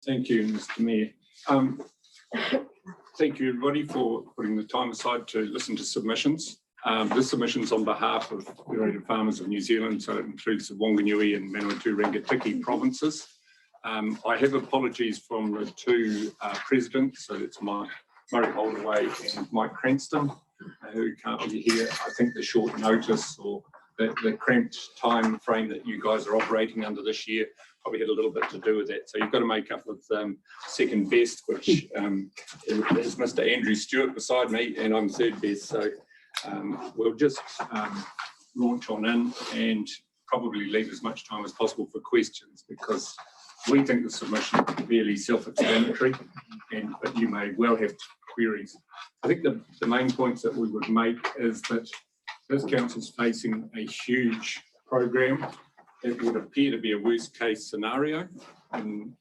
Thank you, Mr. Mayor. Thank you, everybody, for putting the time aside to listen to submissions. This submission is on behalf of Federated Farmers of New Zealand, so it includes the Wanganui and Manawatu Rangitikei provinces. I have apologies from the two presidents, so it's Murray Holdaway and Mike Cranston, who can't be here. I think the short notice or the cramped time frame that you guys are operating under this year probably had a little bit to do with that. So you've got to make up with second best, which is Mr. Andrew Stewart beside me, and I'm third best. So we'll just launch on in and probably leave as much time as possible for questions, because we think the submission is fairly self-explanatory, but you may well have queries. I think the main points that we would make is that this council's facing a huge program. It would appear to be a worst case scenario in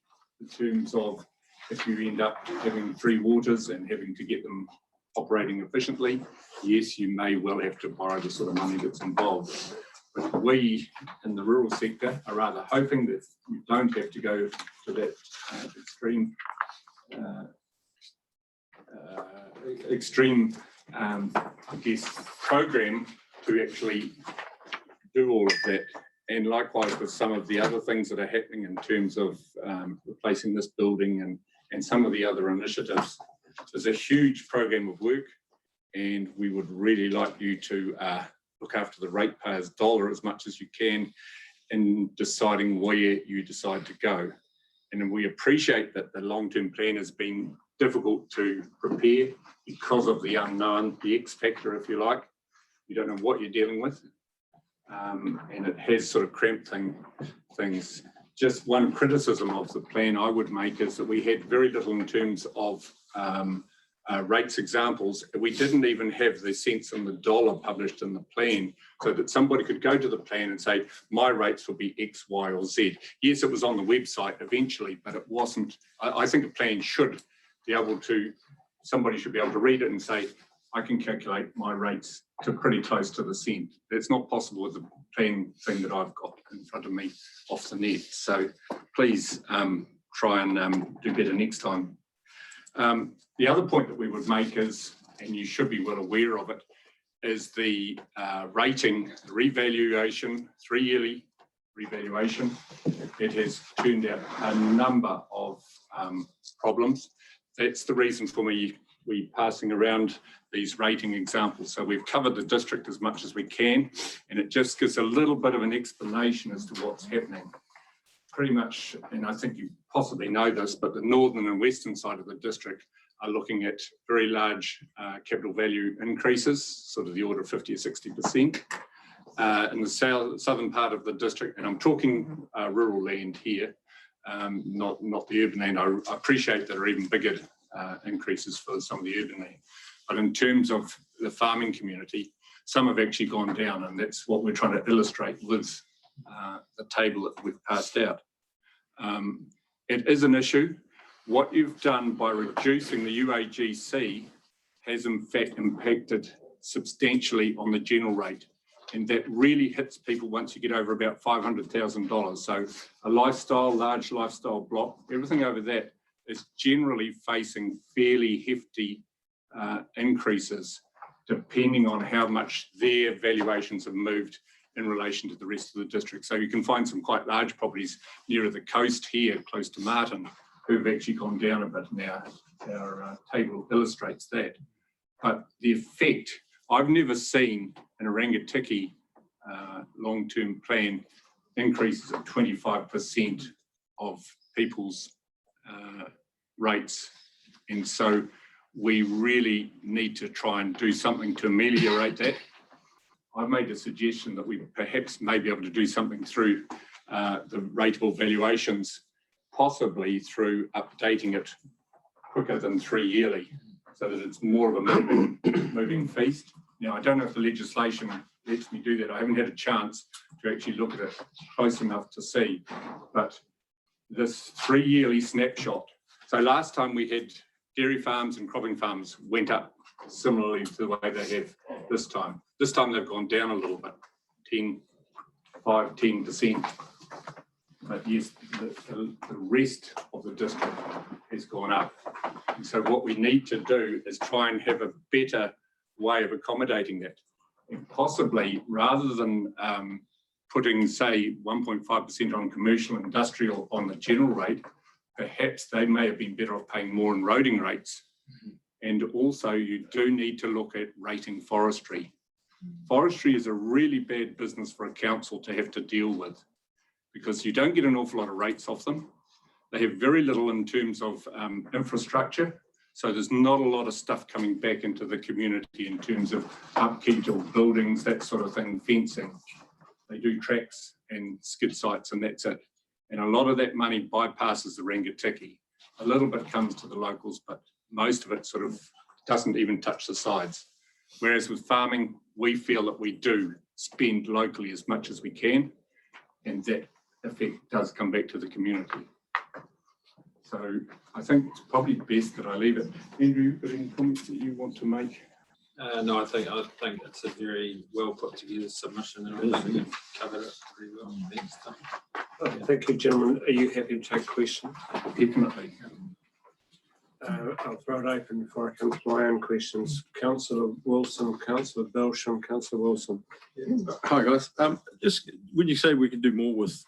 terms of if you end up having 3 waters and having to get them operating efficiently. Yes, you may well have to borrow the sort of money that's involved. But we in the rural sector are rather hoping that you don't have to go to that extreme, I guess, program to actually do all of that. And likewise with some of the other things that are happening in terms of replacing this building and some of the other initiatives. There's a huge program of work, and we would really like you to look after the ratepayers' dollar as much as you can in deciding where you decide to go. And we appreciate that the long-term plan has been difficult to prepare because of the unknown, the X factor, if you like. You don't know what you're dealing with. And it has sort of cramped things. Just one criticism of the plan I would make is that we had very little in terms of rates examples. We didn't even have the cents in the dollar published in the plan, so that somebody could go to the plan and say, my rates will be X, Y, or Z. Yes, it was on the website eventually, but it wasn't. I think a plan should be able to, somebody should be able to read it and say, I can calculate my rates to pretty close to the cent. It's not possible with the plan thing that I've got in front of me off the net. So please try and do better next time. The other point that we would make is, and you should be well aware of it, is the rating, the revaluation, 3-yearly revaluation. It has turned out a number of problems. That's the reason for me passing around these rating examples. So we've covered the district as much as we can, and it just gives a little bit of an explanation as to what's happening. Pretty much, and I think you possibly know this, but the northern and western side of the district are looking at very large capital value increases, sort of the order of 50 or 60%. In the southern part of the district, and I'm talking rural land here, not the urban land. I appreciate there are even bigger increases for some of the urban land. But in terms of the farming community, some have actually gone down, and that's what we're trying to illustrate with the table that we've passed out. It is an issue. What you've done by reducing the UAGC has in fact impacted substantially on the general rate, and that really hits people once you get over about $500,000. So a large lifestyle block, everything over that is generally facing fairly hefty increases, depending on how much their valuations have moved in relation to the rest of the district. So you can find some quite large properties nearer the coast here, close to Marton, who've actually gone down a bit now. Our table illustrates that. But the effect, I've never seen in a Rangitikei long-term plan increases of 25% of people's rates. And so we really need to try and do something to ameliorate that. I've made a suggestion that we perhaps may be able to do something through the rateable valuations, possibly through updating it quicker than 3-yearly, so that it's more of a moving feast. Now, I don't know if the legislation lets me do that. I haven't had a chance to actually look at it close enough to see, but this 3-yearly snapshot. So last time we had dairy farms and cropping farms went up similarly to the way they have this time. This time they've gone down a little bit, 10%. but yes, the rest of the district has gone up. And so what we need to do is try and have a better way of accommodating that. And possibly, rather than putting, say, 1.5% on commercial and industrial on the general rate, perhaps they may have been better off paying more in roading rates. And also you do need to look at rating forestry. Forestry is a really bad business for a council to have to deal with, because you don't get an awful lot of rates off them. They have very little in terms of infrastructure. So there's not a lot of stuff coming back into the community in terms of upkeep or buildings, that sort of thing, fencing. They do tracks and skid sites and that's it. And a lot of that money bypasses the Rangatiki. A little bit comes to the locals, but most of it sort of doesn't even touch the sides. Whereas with farming, we feel that we do spend locally as much as we can, and that effect does come back to the community. So I think it's probably best that I leave it. Andrew, you got any comments that you want to make? No, I think it's a very well put together submission, and I think you've covered it pretty well. Thanks. Thank you, gentlemen. Are you happy to take questions? Definitely. I'll throw it open before I come to my own questions. Councillor Wilson, Councillor Belsham, Councillor Wilson. Hi guys. Just when you say we can do more with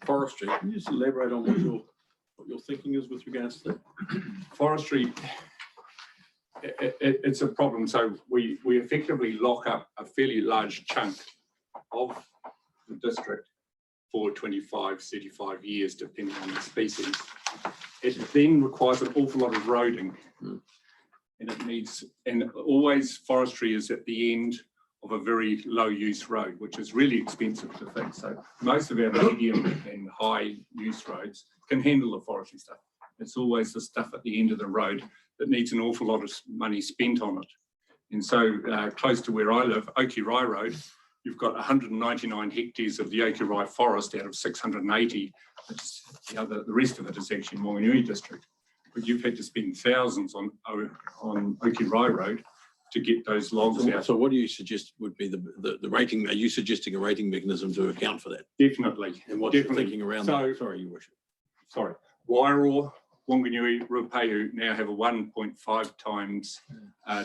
forestry, can you just elaborate on what your thinking is with regards to that? Forestry, it's a problem. So we effectively lock up a fairly large chunk of the district for 25, 35 years, depending on the species. It then requires an awful lot of roading, and always forestry is at the end of a very low use road, which is really expensive to fix. So most of our medium and high use roads can handle the forestry stuff. It's always the stuff at the end of the road that needs an awful lot of money spent on it. And so close to where I live, Okirai Road, you've got 199 hectares of the Okirai forest out of 680. The rest of it is actually Moanui district. But you've had to spend thousands on Okirai Road to get those logs out. So what do you suggest would be the rating? Are you suggesting a rating mechanism to account for that? Definitely. And what's your thinking around that? Sorry, Your Worship. Sorry. Wairoa, Wanganui, Ruapehu now have a 1.5 times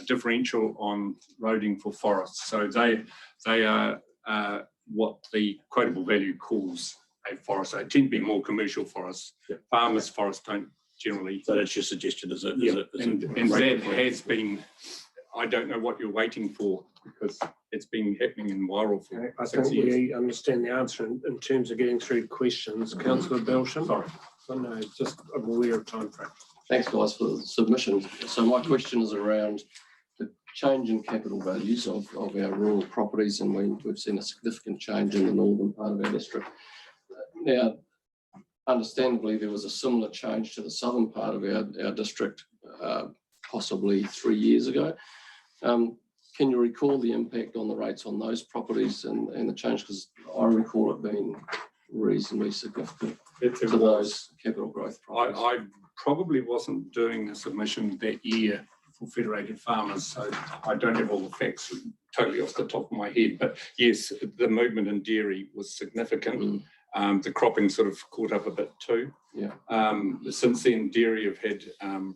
differential on roading for forests. So they are what the quotable value calls a forest. They tend to be more commercial forests. Yeah. Farmers' forests don't generally. So that's your suggestion, is it? Yeah. And that has been, I don't know what you're waiting for, because it's been happening in Wairoa for I 6 think years. we understand the answer in terms of getting through questions. Councillor Belsham. Sorry. So no, just I'm aware of time frame. Thanks guys for the submission. So my question is around the change in capital values of our rural properties, and we've seen a significant change in the northern part of our district. Now, understandably, there was a similar change to the southern part of our district possibly 3 years ago. Can you recall the impact on the rates on those properties and the change? Because I recall it being reasonably significant to those capital growth properties. I probably wasn't doing the submission that year for Federated Farmers, so I don't have all the facts totally off the top of my head. But yes, the movement in dairy was significant. The cropping sort of caught up a bit too. Yeah. Since then, dairy have had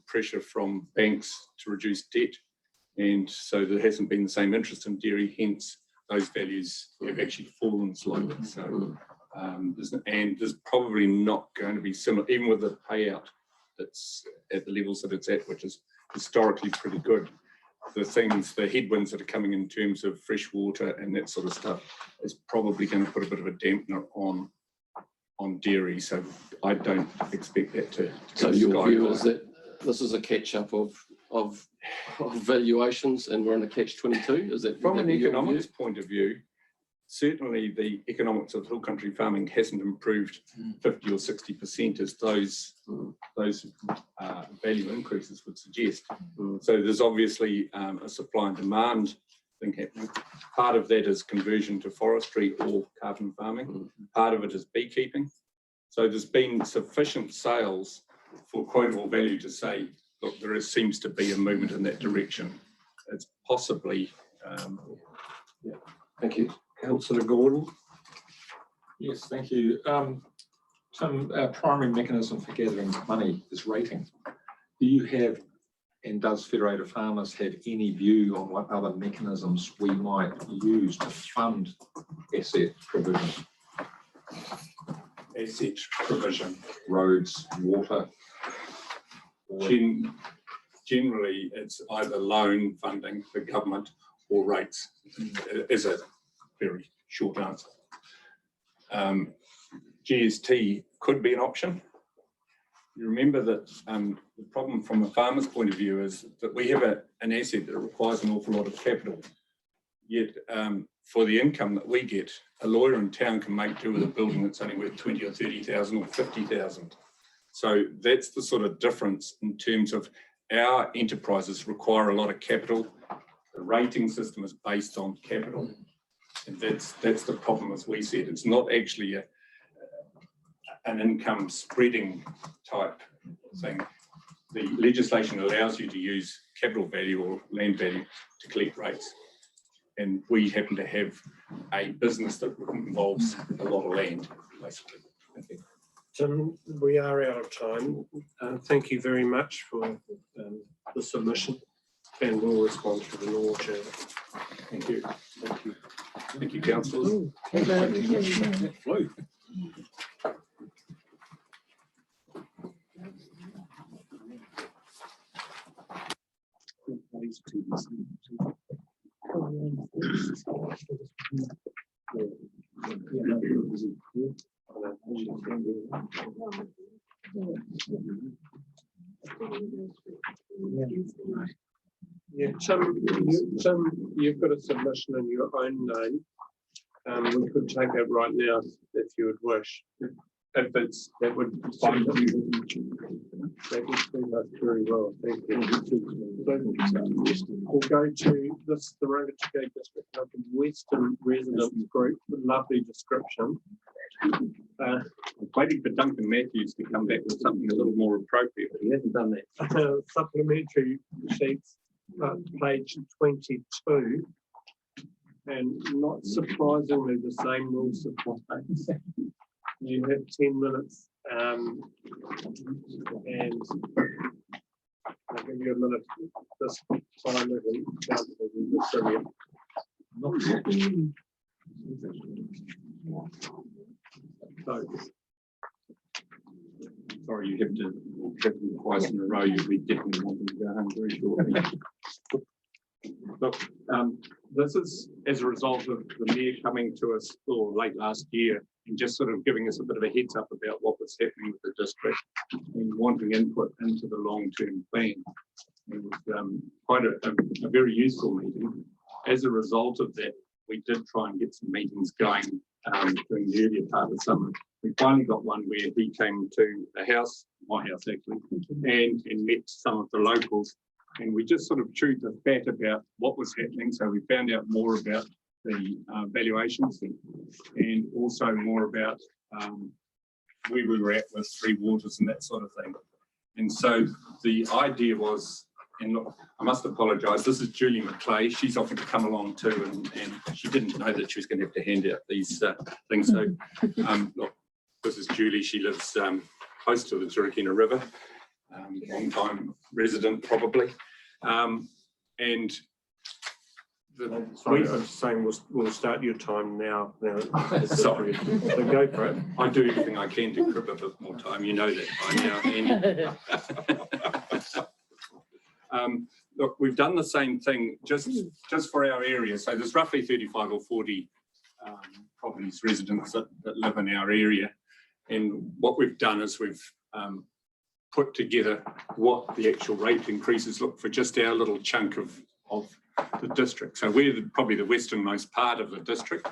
pressure from banks to reduce debt, and so there hasn't been the same interest in dairy. Hence, those values have actually fallen slightly. So. There's probably not going to be similar, even with the payout that's at the levels that it's at, which is historically pretty good. The headwinds that are coming in terms of fresh water and that sort of stuff is probably going to put a bit of a dampener on dairy. So I don't expect that to so your view is that this is a catch up of valuations, and we're in a catch-22. Is that from an economics point of view? Certainly the economics of hill country farming hasn't improved 50 or 60% as those value increases would suggest. So there's obviously a supply and demand thing happening. Part of that is conversion to forestry or carbon farming. Part of it is beekeeping. So there's been sufficient sales for quotable value to say, look, there seems to be a movement in that direction. It's possibly, Thank you. Councillor Gordon. Yes, thank you. Tim, our primary mechanism for gathering money is rating. Do you have, and does Federated Farmers have any view on what other mechanisms we might use to fund asset provision? Asset provision. Roads, water? Or Generally, it's either loan funding for government or rates, is a very short answer. GST could be an option. You remember that the problem from a farmer's point of view is that we have an asset that requires an awful lot of capital. Yet for the income that we get, a lawyer in town can make do with a building that's only worth 20 or 30,000 or 50,000. So that's the sort of difference in terms of our enterprises require a lot of capital. The rating system is based on capital. And that's the problem as we see it. It's not actually an income spreading type thing. The legislation allows you to use capital value or land value to collect rates. And we happen to have a business that involves a lot of land, basically. Tim, we are out of time. Thank you very much for the submission, and we'll respond to the normal channel. Thank you. Thank you. Thank you, councillors. Yeah, Tim, you've got a submission in your own name. We could take it right now if you would wish. If it's, that would suit us very well. Thank you. We'll go to this, the Rangatahi District Open Western Residents Group, lovely description. I'm waiting for Duncan Matthews to come back with something a little more appropriate, but he hasn't done that. Supplementary sheets, page 22. And not surprisingly, the same rules apply. You have 10 minutes, and I'll give you a minute. This time isn't brilliant. So, Sorry, you have to twice in a row. You'll be definitely wanting to go home very shortly. Look, this is as a result of the mayor coming to us late last year and just sort of giving us a bit of a heads up about what was happening with the district and wanting input into the long-term plan. It was quite a very useful meeting. As a result of that, we did try and get some meetings going during the earlier part of summer. We finally got one where he came to the house, my house actually, and met some of the locals. And we just sort of chewed the fat about what was happening. So we found out more about the valuations and also more about where we were at with Three Waters and that sort of thing. And so the idea was, and look, I must apologise, this is Julie McClay. She's offered to come along too, and she didn't know that she was going to have to hand out these things. So look, this is Julie. She lives close to the Turkina River. Long time resident probably, and sorry, I'm saying we'll start your time now. Sorry, so go for it. I do everything I can to crib a bit more time. You know that by now. Look, we've done the same thing just for our area. So there's roughly 35 or 40 properties, residents that live in our area, and what we've done is we've put together what the actual rate increases look for just our little chunk of the district. So we're probably the westernmost part of the district.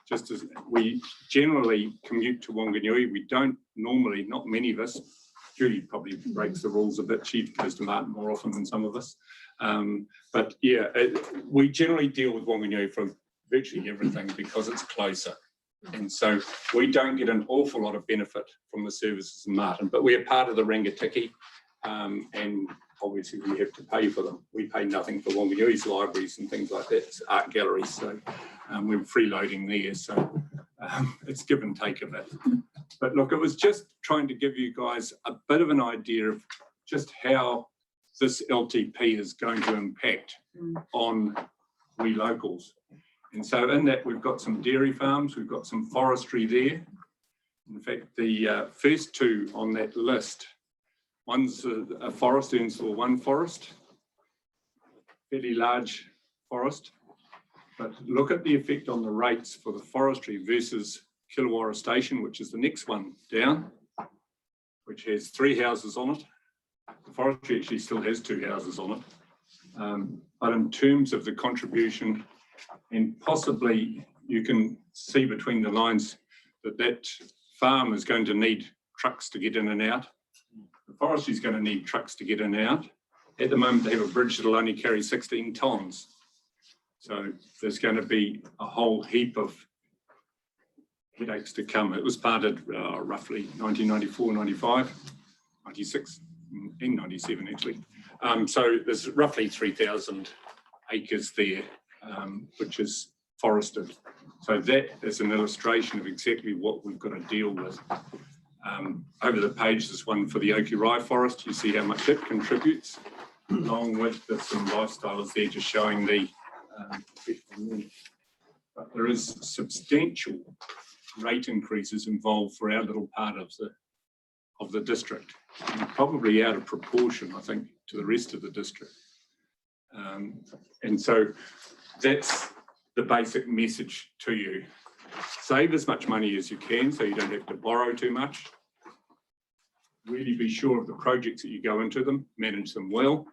Just as we generally commute to Wanganui, we don't normally, not many of us. Julie probably breaks the rules a bit. She goes to Marton more often than some of us. But yeah, we generally deal with Wanganui for virtually everything because it's closer. And so we don't get an awful lot of benefit from the services in Marton, but we are part of the Rangatahi, and obviously we have to pay for them. We pay nothing for Wanganui's libraries and things like that, it's art galleries, so we're freeloading there. So It's give and take a bit. But look, it was just trying to give you guys a bit of an idea of just how this LTP is going to impact on we locals. And so in that, we've got some dairy farms, we've got some forestry there. In fact, the first two on that list, one's a forest, Ernstall 1 forest, fairly large forest. But look at the effect on the rates for the forestry versus Killawarra Station, which is the next one down, which has 3 houses on it. The forestry actually still has 2 houses on it. But in terms of the contribution, and possibly you can see between the lines that that farm is going to need trucks to get in and out. The forestry is going to need trucks to get in and out. At the moment, they have a bridge that will only carry 16 tonnes. So there's going to be a whole heap of headaches to come. It was planted roughly 1994, 95, 96, and 97 actually. So there's roughly 3,000 acres there, which is forested. So that is an illustration of exactly what we've got to deal with. Over the page, there's one for the Okirai forest. You see how much it contributes, along with some lifestyles there, just showing the but there is substantial rate increases involved for our little part of the district, and probably out of proportion, I think, to the rest of the district. And so that's the basic message to you. Save as much money as you can so you don't have to borrow too much. Really be sure of the projects that you go into them, manage them well,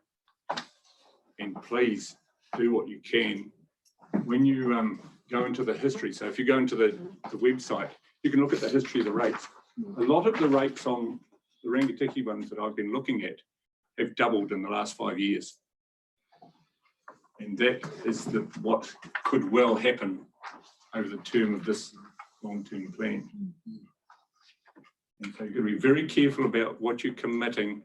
and please do what you can. When you go into the history, so if you go into the website, you can look at the history of the rates. A lot of the rates on the Rangitikei ones that I've been looking at have doubled in the last 5 years. And that is what could well happen over the term of this long-term plan. And so you've got to be very careful about what you're committing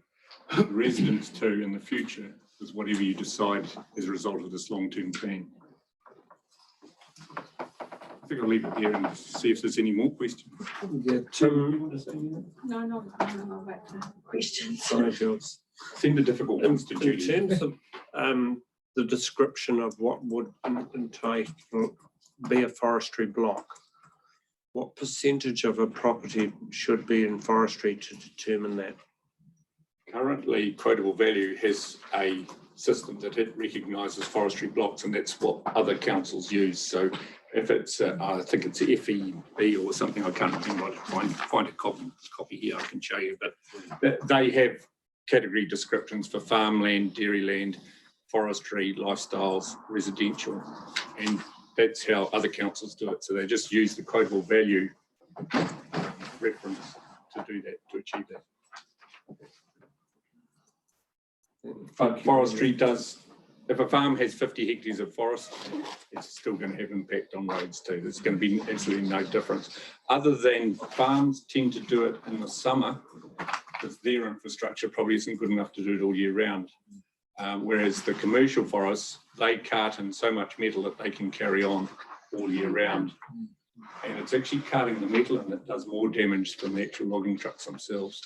residents to in the future, with whatever you decide as a result of this long-term plan. I think I'll leave it here and see if there's any more questions. Yeah, Tim, No, not back to questions. sorry, Jules. Send the difficult ones to In Julie. terms of the description of what would be a forestry block, what percentage of a property should be in forestry to determine that? Currently, quotable value has a system that it recognises forestry blocks, and that's what other councils use. So if it's, I think it's FEB or something, I can't remember. I'll find a copy here, I can show you. But they have category descriptions for farmland, dairyland, forestry, lifestyles, residential, and that's how other councils do it. So they just use the quotable value reference to do that, to achieve that. But forestry does, if a farm has 50 hectares of forest, it's still going to have impact on roads too. There's going to be absolutely no difference. Other than farms tend to do it in the summer, because their infrastructure probably isn't good enough to do it all year round. Whereas the commercial forests, they cart in so much metal that they can carry on all year round. And it's actually carting the metal and it does more damage than the actual logging trucks themselves.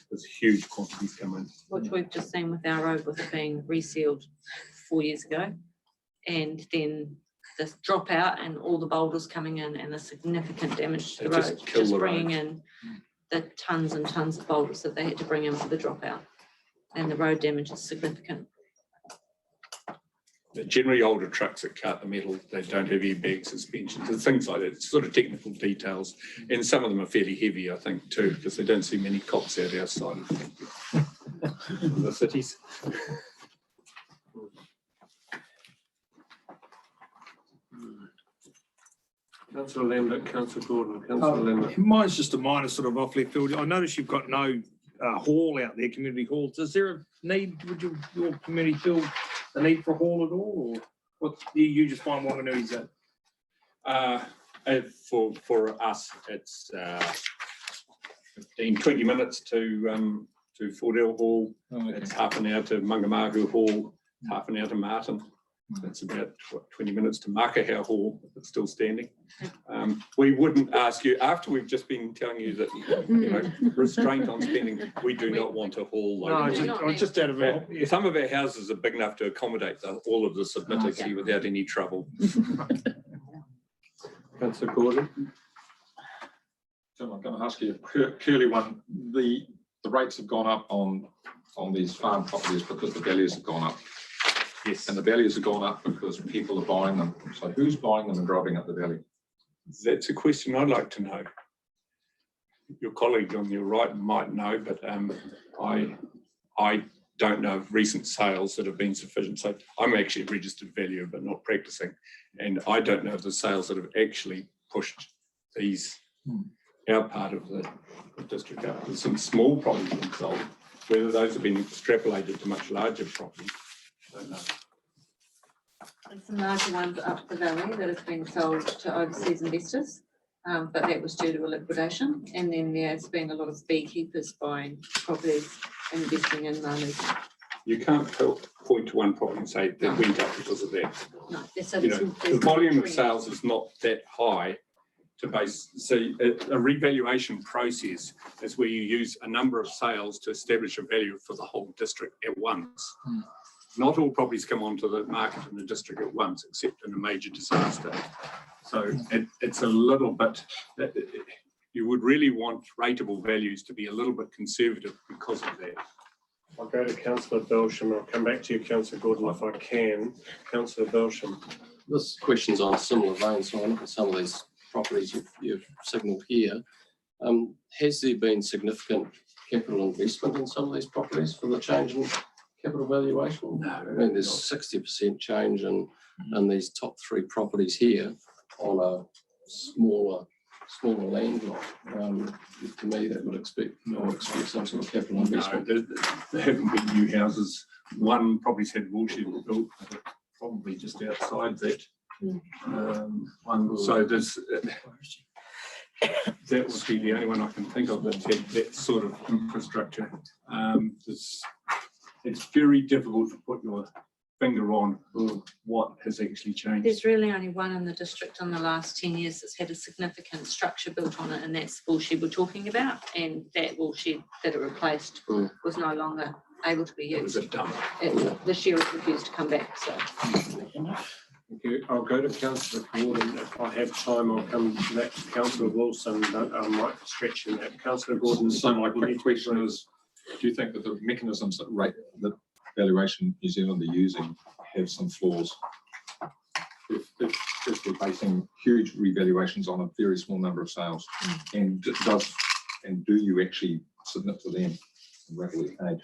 There's huge quantities come in. Which we've just seen with our road, with it being resealed 4 years ago. And then this dropout and all the boulders coming in and the significant damage to the road, just bringing in the tons and tons of boulders that they had to bring in for the dropout. And the road damage is significant. Generally older trucks that cart the metal, they don't have airbag suspensions and things like that. It's sort of technical details. And some of them are fairly heavy, I think, too, because they don't see many cops out outside of the cities. Councillor Lambert, Councillor Gordon, Councillor Lambert. Mine's just a minor sort of off left field. I notice you've got no hall out there, community hall. Is there a need, would your community feel the need for a hall at all? Or what do you just find Wanganui at? For us, it's 15-20 minutes to Fordell Hall. Oh, okay. It's half an hour to Mangamahu Hall, half an hour to Marton. It's about 20 minutes to Makaha Hall, if it's still standing. We wouldn't ask you, after we've just been telling you that, you know, restraint on spending, we do not want a hall. No, I was just out of it. Yeah, some of our houses are big enough to accommodate all of the submitters here without any trouble. Councillor Gordon. Tim, I'm going to ask you a curly one. The rates have gone up on these farm properties because the values have gone up. Yes. And the values have gone up because people are buying them. So who's buying them and driving up the value? That's a question I'd like to know. Your colleague on your right might know, but I don't know of recent sales that have been sufficient. So I'm actually a registered valuer, but not practicing. And I don't know of the sales that have actually pushed these, our part of the district up. There's some small properties being sold. Whether those have been extrapolated to much larger properties, I don't know. And some larger ones up the valley that have been sold to overseas investors, but that was due to a liquidation. And then there's been a lot of beekeepers buying properties and investing in money. You can't point to one property and say that went up because of that. No, You know, the volume of sales is not that high to base. So a revaluation process is where you use a number of sales to establish a value for the whole district at once. Not all properties come onto the market in the district at once, except in a major disaster. So it's a little bit, you would really want rateable values to be a little bit conservative because of that. I'll go to Councillor Belsham. I'll come back to you, Councillor Gordon, if I can. Councillor Belsham. This question's on a similar vein, so I look at some of these properties you've signalled here. Has there been significant capital investment in some of these properties for the change in capital valuation? No, I mean, there's 60% change in these top three properties here on a smaller land lot. To me, that would expect some sort of capital investment. No, there haven't been new houses. One probably's had woolshed built, probably just outside that. So there's that would be the only one I can think of that's had that sort of infrastructure. It's very difficult to put your finger on what has actually changed. There's really only one in the district in the last 10 years that's had a significant structure built on it, and that's the woolshed we're talking about. And that woolshed that it replaced was no longer able to be used. It was a dump. This year it refused to come back. So Thank you. I'll go to Councillor Gordon. If I have time, I'll come back to Councillor Wilson. I might stretch in that. Councillor Gordon. So my quick question is, do you think that the mechanisms that Valuation New Zealand are using have some flaws? If they're basing huge revaluations on a very small number of sales, and do you actually submit to them and regularly paid?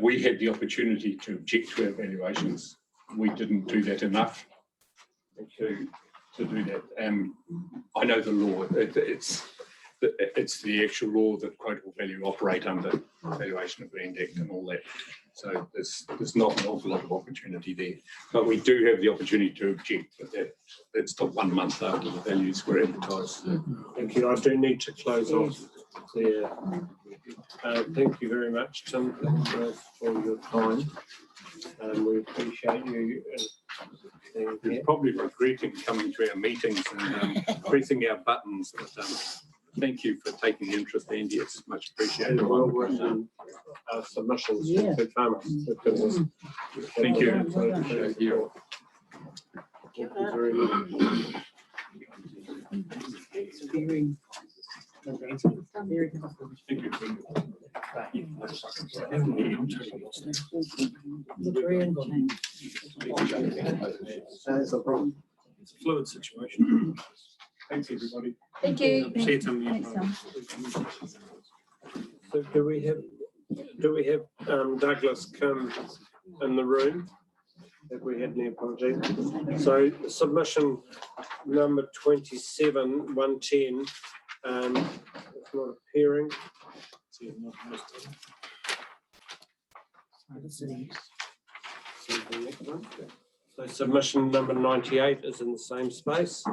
We had the opportunity to object to our valuations. We didn't do that enough to do that. I know the law. It's the actual law that quotable value operate under, Valuation of Land Act and all that. So there's not an awful lot of opportunity there. But we do have the opportunity to object, but that's the 1 month after the values were advertised. Thank you. I do need to close off there. Thank you very much, Tim, for your time. We appreciate you. You're probably regretting coming to our meetings and pressing our buttons. But, thank you for taking the interest, Andy. It's much appreciated. Submissions to farmers. Thank you. Thank you very much. That's a problem. It's a fluid situation. Thanks, everybody. thank you. See you, Tim. So do we have Douglas come in the room? Have we had any apologies? So submission number 27, 110, it's not appearing. So submission number 98 is in the same space,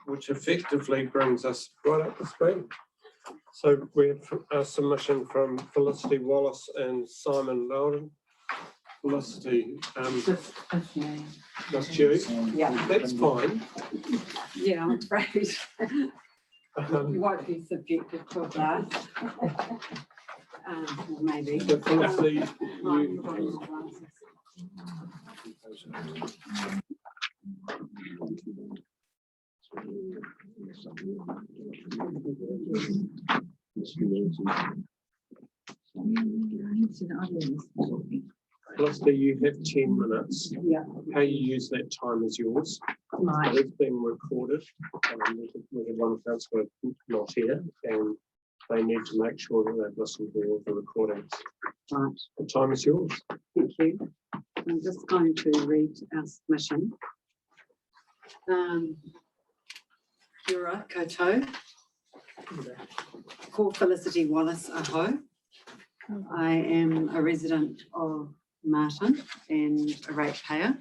which effectively brings us right up to speed. So we have a submission from Felicity Wallace and Simon Loudon. Felicity, That's me. just you, Yeah, that's fine. yeah, I'm afraid you Um, won't be subjected to a blast. Or maybe. so Felicity, No, you, you've got your glasses. Felicity, you have 10 minutes. Yeah. How you use that time is yours. Right. It's being recorded. We have one councillor not here, and they need to make sure that they've listened to all the recordings. Right. The time is yours. Thank you. I'm just going to read our submission. Kia ora koutou. Ko Felicity Wallace aho. I am a resident of Marton and a ratepayer.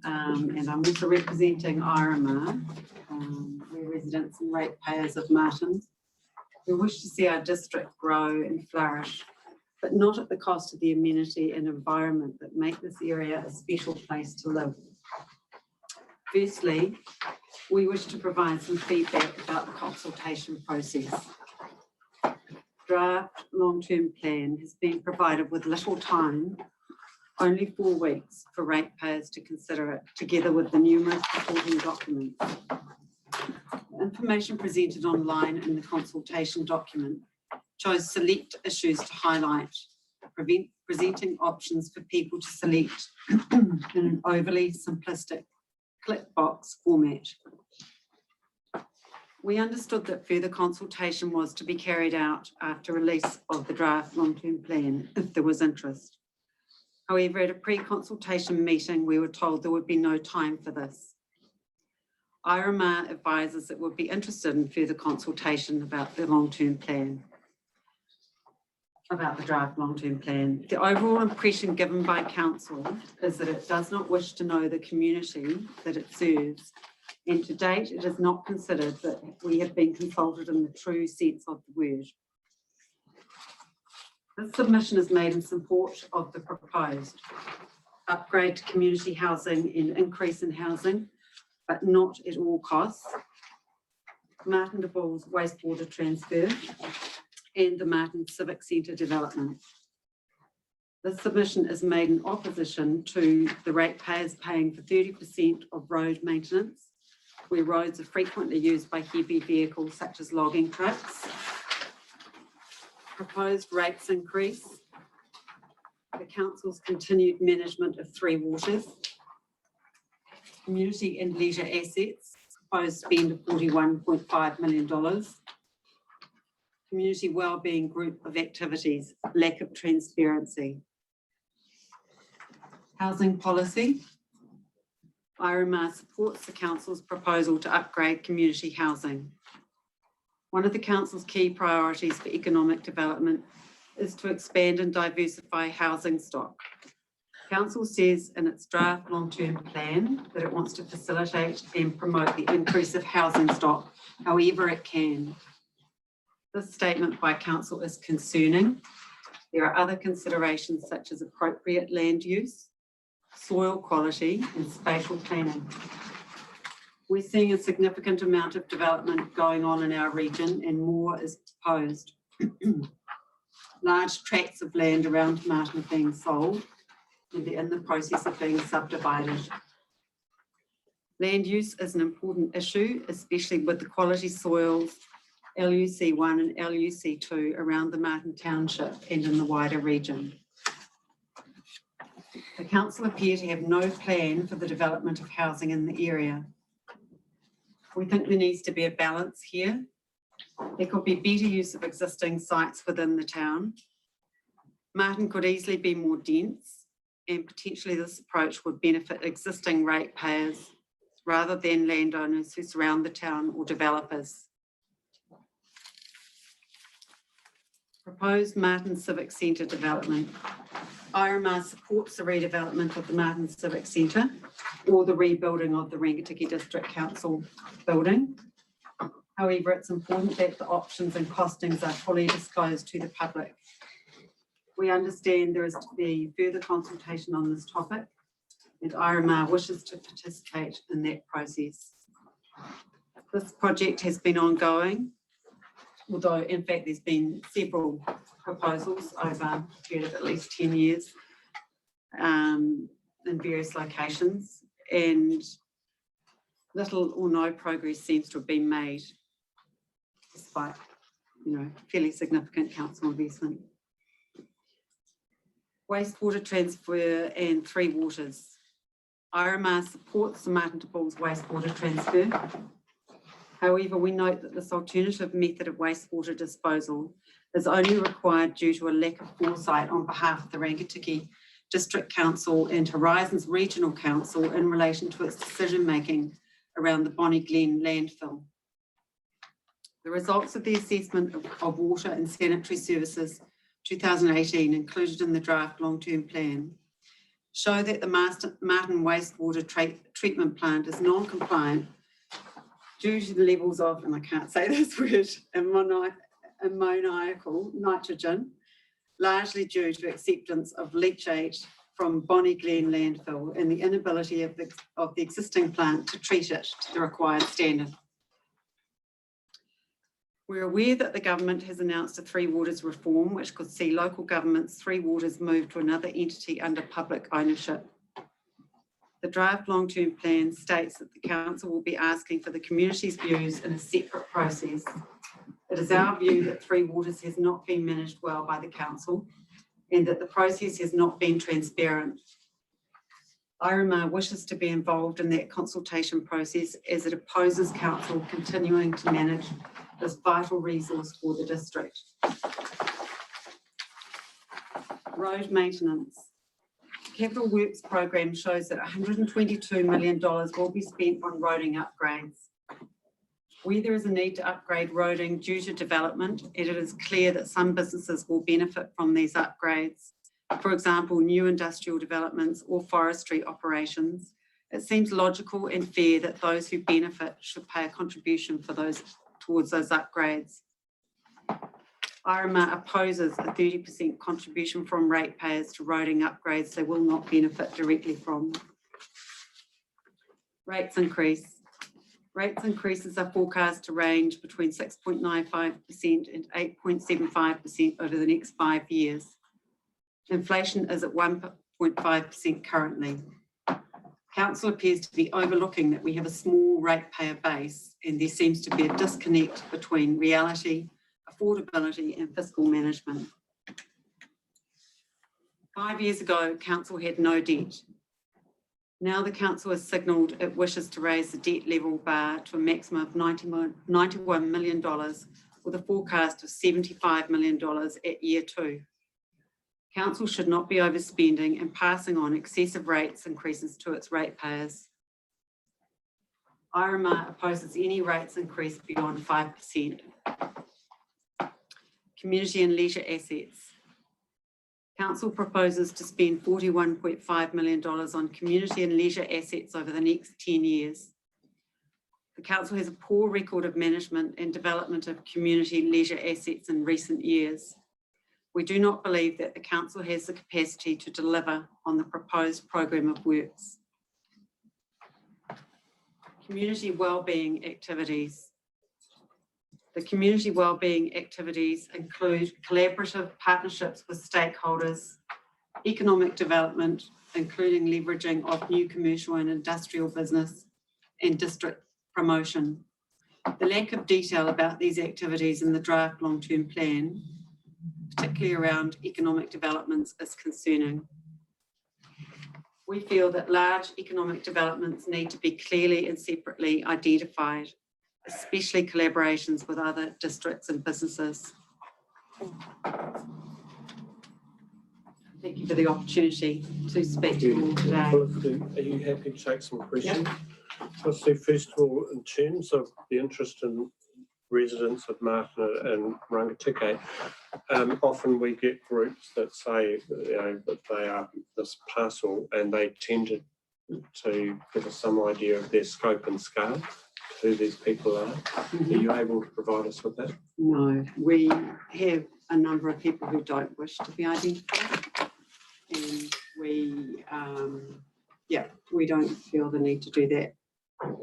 And I'm also representing IRMA, we're residents and ratepayers of Marton. We wish to see our district grow and flourish, but not at the cost of the amenity and environment that make this area a special place to live. Firstly, we wish to provide some feedback about the consultation process. Draft long-term plan has been provided with little time, only 4 weeks for ratepayers to consider it, together with the numerous supporting documents. The information presented online in the consultation document chose select issues to highlight, presenting options for people to select in an overly simplistic click box format. We understood that further consultation was to be carried out after release of the draft long-term plan if there was interest. However, at a pre-consultation meeting, we were told there would be no time for this. IRMA advises it would be interested in further consultation about the long-term plan, about the draft long-term plan. The overall impression given by council is that it does not wish to know the community that it serves, and to date, it is not considered that we have been consulted in the true sense of the word. This submission is made in support of the proposed upgrade to community housing and increase in housing, but not at all costs. Marton de Bull's wastewater transfer and the Marton Civic Centre development. This submission is made in opposition to the ratepayers paying for 30% of road maintenance, where roads are frequently used by heavy vehicles such as logging trucks. Proposed rates increase, the council's continued management of 3 waters, community and leisure assets, proposed spend of $41.5 million, community wellbeing group of activities, lack of transparency. Housing policy, IRMA supports the council's proposal to upgrade community housing. One of the council's key priorities for economic development is to expand and diversify housing stock. Council says in its draft long-term plan that it wants to facilitate and promote the increase of housing stock however it can. This statement by council is concerning. There are other considerations such as appropriate land use, soil quality and spatial planning. We're seeing a significant amount of development going on in our region and more is proposed. Large tracts of land around Marton are being sold and they're in the process of being subdivided. Land use is an important issue, especially with the quality soils LUC1 and LUC2 around the Marton Township and in the wider region. The council appear to have no plan for the development of housing in the area. We think there needs to be a balance here. There could be better use of existing sites within the town. Marton could easily be more dense and potentially this approach would benefit existing ratepayers rather than landowners who surround the town or developers. Proposed Marton Civic Centre development. IRMA supports the redevelopment of the Marton Civic Centre or the rebuilding of the Rangitikei District Council building. However, it's important that the options and costings are fully disclosed to the public. We understand there is to be further consultation on this topic, and IRMR wishes to participate in that process. This project has been ongoing, although in fact there's been several proposals over a period of at least 10 years in various locations, and little or no progress seems to have been made despite, fairly significant council investment. Wastewater transfer and Three Waters. IRMR supports the Marton to Bulls wastewater transfer. However, we note that this alternative method of wastewater disposal is only required due to a lack of foresight on behalf of the Rangitikei District Council and Horizons Regional Council in relation to its decision-making around the Bonnie Glen landfill. The results of the assessment of water and sanitary services 2018 included in the draft long-term plan show that the Marton wastewater treatment plant is non-compliant due to the levels of, and I can't say this word, ammoniacal nitrogen, largely due to acceptance of leachate from Bonnie Glen landfill and the inability of the existing plant to treat it to the required standard. We're aware that the government has announced a Three Waters reform, which could see local governments' Three Waters move to another entity under public ownership. The draft long-term plan states that the council will be asking for the community's views in a separate process. It is our view that Three Waters has not been managed well by the council and that the process has not been transparent. IRMR wishes to be involved in that consultation process as it opposes council continuing to manage this vital resource for the district. Road maintenance. Capital Works program shows that $122 million will be spent on roading upgrades. Where there is a need to upgrade roading due to development, and it is clear that some businesses will benefit from these upgrades, for example, new industrial developments or forestry operations, it seems logical and fair that those who benefit should pay a contribution for towards those upgrades. IRMR opposes a 30% contribution from ratepayers to roading upgrades they will not benefit directly from. Rates increase. Rates increases are forecast to range between 6.95% and 8.75% over the next 5 years. Inflation is at 1.5% currently. Council appears to be overlooking that we have a small ratepayer base and there seems to be a disconnect between reality, affordability and fiscal management. 5 years ago, council had no debt. Now the council has signalled it wishes to raise the debt level bar to a maximum of $91 million with a forecast of $75 million at year 2. Council should not be overspending and passing on excessive rates increases to its ratepayers. IRMR opposes any rates increase beyond 5%. Community and leisure assets. Council proposes to spend $41.5 million on community and leisure assets over the next 10 years. The council has a poor record of management and development of community leisure assets in recent years. We do not believe that the council has the capacity to deliver on the proposed program of works. Community wellbeing activities. The community wellbeing activities include collaborative partnerships with stakeholders, economic development, including leveraging of new commercial and industrial business, and district promotion. The lack of detail about these activities in the draft long-term plan, particularly around economic developments, is concerning. We feel that large economic developments need to be clearly and separately identified, especially collaborations with other districts and businesses. Thank you for the opportunity to speak to you all today. Are you happy to take some questions? I'll say first of all, in terms of the interest in residents of Marton and Rangitikei, often we get groups that say that they are this parcel and they tend to give us some idea of their scope and scale, who these people are. Are you able to provide us with that? No, we have a number of people who don't wish to be identified. And we, we don't feel the need to do that.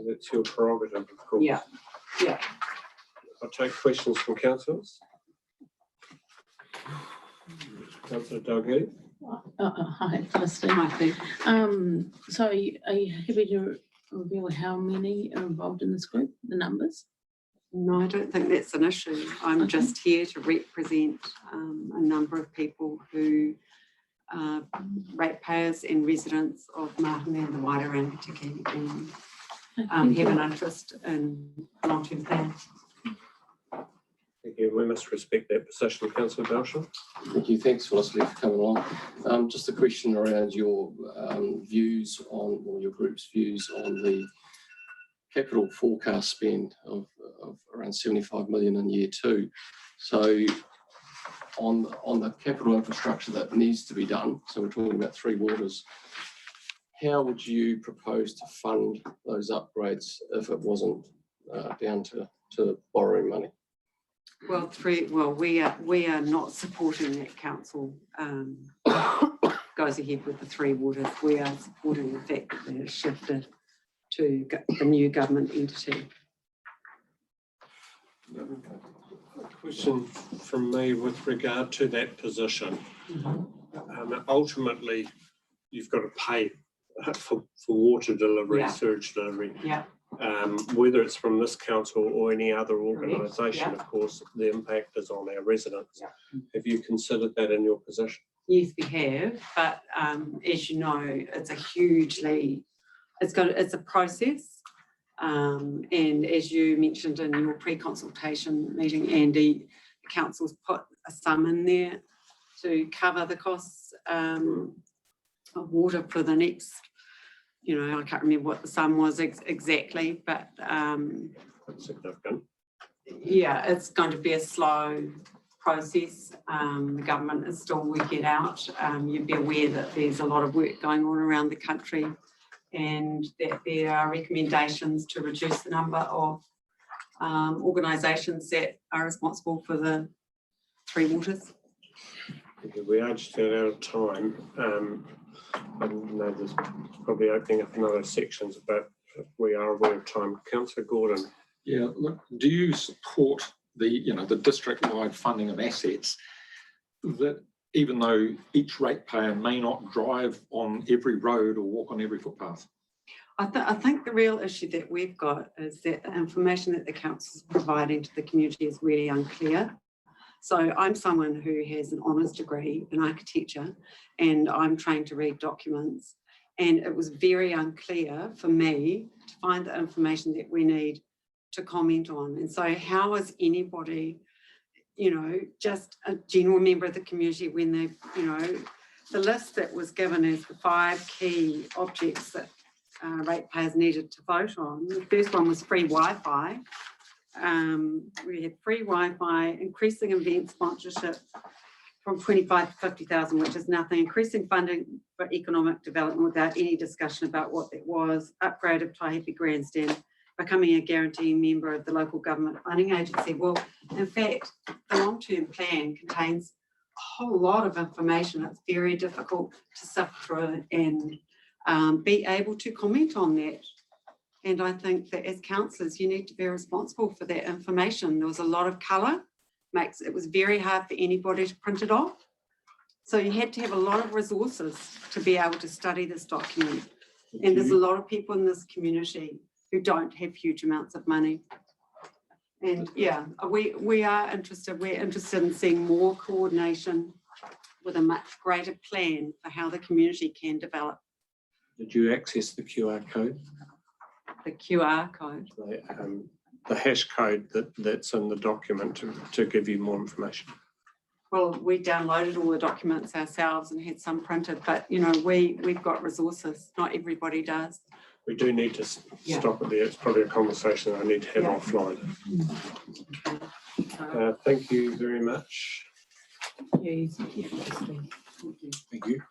That's your prerogative, of course. Yeah, yeah. I'll take questions from councillors. Councillor Dalgety. Hi, Felicity. I think. So are you happy to reveal how many are involved in this group, the numbers? No, I don't think that's an issue. I'm just here to represent a number of people who are ratepayers and residents of Marton and the wider Rangatiki and have an interest in long-term plan. Thank you. We must respect that position, Councillor Belsham. Thank you. Thanks, Felicity, for coming along. Just a question around your views on, or your group's views on the capital forecast spend of around 75 million in year 2. So on the capital infrastructure that needs to be done, so we're talking about 3 waters, how would you propose to fund those upgrades if it wasn't down to borrowing money? Well, we are not supporting that council goes ahead with the 3 waters. We are supporting the fact that it shifted to the new government entity. A question from me with regard to that position. Ultimately, you've got to pay for water delivery, sewage delivery. Yeah. Whether it's from this council or any other organisation, Yeah. of course, the impact is on our residents. Yeah. Have you considered that in your position? Yes, we have, but as you know, it's a process. And as you mentioned in your pre-consultation meeting, Andy, the council's put a sum in there to cover the costs of water for the next, I can't remember what the sum was exactly, but That's significant. yeah, it's going to be a slow process. The government is still working it out. You'd be aware that there's a lot of work going on around the country and that there are recommendations to reduce the number of organisations that are responsible for the 3 waters. We are just out of time. I know there's probably opening up another sections, but we are aware of time. Councillor Gordon. Yeah, look, do you support the district-wide funding of assets that even though each ratepayer may not drive on every road or walk on every footpath? I think the real issue that we've got is that the information that the council is providing to the community is really unclear. So I'm someone who has an honours degree in architecture and I'm trained to read documents, and it was very unclear for me to find the information that we need to comment on. And so how is anybody, just a general member of the community, when they, the list that was given as the 5 key objects that ratepayers needed to vote on. The first one was free Wi-Fi. We had free Wi-Fi, increasing event sponsorship from 25 to 50,000, which is nothing, increasing funding for economic development without any discussion about what that was, upgrade of Taihape Grandstand, becoming a guaranteeing member of the local government funding agency. Well, in fact, the long-term plan contains a whole lot of information. It's very difficult to sift through and be able to comment on that. And I think that as councillors, you need to be responsible for that information. There was a lot of colour, it was very hard for anybody to print it off. So you had to have a lot of resources to be able to study this document. And there's a lot of people in this community who don't have huge amounts of money. And yeah, we are interested. We're interested in seeing more coordination with a much greater plan for how the community can develop. Did you access the QR code? The QR code. The hash code that's in the document to give you more information. Well, we downloaded all the documents ourselves and had some printed, but we've got resources. Not everybody does. We do need to stop it there. It's probably a conversation I need to have offline. Thank you very much. Thank you. Thank you.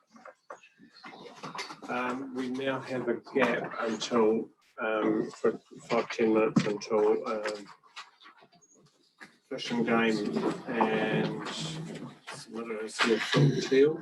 We now have a gap until for 5-10 minutes until Fish and Game and submitted as Phil Teal.